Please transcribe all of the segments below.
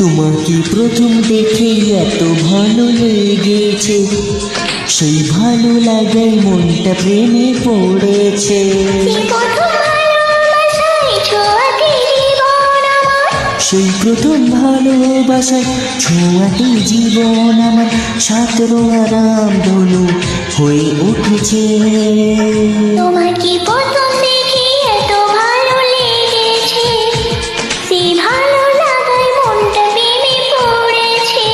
তোমাকে প্রথম দেখে এত ভালো লেগেছে, সেই ভালো লাগায় মনটা প্রেমে পড়েছে। সেই প্রথম ভালোবাসায় ছোঁয়াতে জীবন আমার সাতরো আরাম ধনু হয়ে উঠেছে। তোমাকে প্রথম দেখে এত ভালো লেগেছে, সেই ভালো লাগায় মনটা প্রেমে পড়েছে।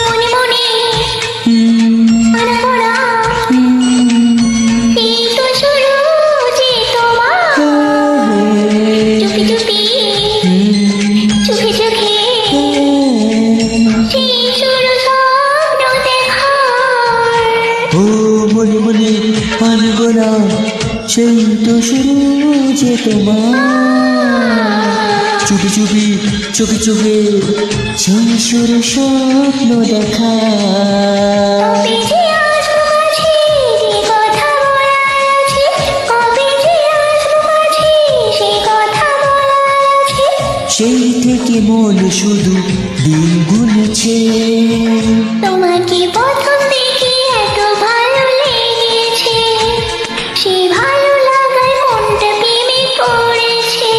মনে মনে আনাগোনা, এই তো শুরু যে তোমার চুপি চুপি চোখে চোখে, সেই শুরু স্বপ্ন দেখার। ও মনে মনে আনগোনা, সেই তো শুরু যে তোমার চুপি চুপি চোখে চোখে, সেই শুরু স্বপ্ন দেখা। কবে যে আসবো কাছে, সে কথা বলার আছে, কবে যে আসবো কাছে, সে কথা বলার আছে। সেই থেকে মন শুধু দিন গুনেছে। তোমাকে প্রথম দেখে এত ভালো লেগেছে, সেই ভালো লাগায় মনটা প্রেমে পড়েছে।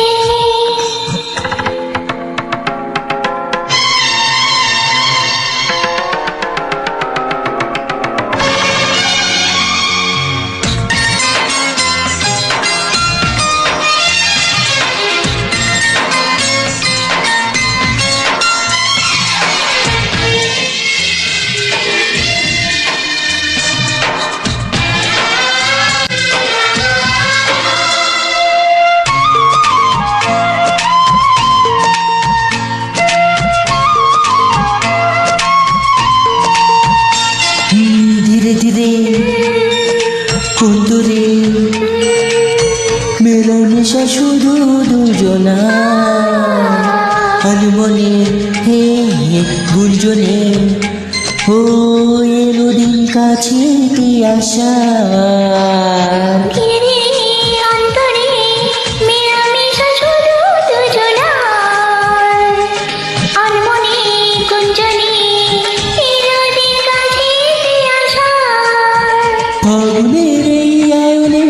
ধীরে ধীরে কুন্দরে মেলামেশা শুধু দুজনা, আনমনে হে গুঞ্জনে ও এলো দিন কাছে আসা। ধীরে ধীরে অন্তরে মেলামেশা শুধু দুজনার, আনমনে গুঞ্জনে এলো দিন কাছে আসার। ফাগুনের এই আয়নে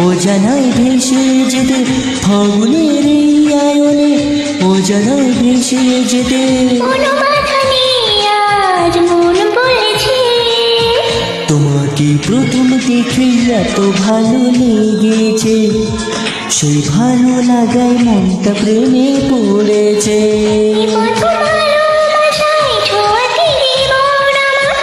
ও জানাই ভেসে যেতে, ফাগুনের এই আয়নে ও জানাই ভেসে যেতে। কোনো বাধা নেই আজ মন বলেছে, তোমাকে প্রথম দেখে এত ভালো লেগেছে, সেই ভালো লাগায় মনটা প্রেমে পড়েছে। প্রথম ভালোবাসায় ছোঁয়াতে জীবন আমার,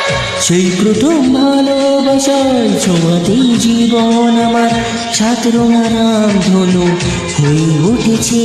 সেই প্রথম ভালোবাসায় ছোঁয়াতেই জীবন আমার সাতরো আরাম ধনু হয়ে উঠেছে।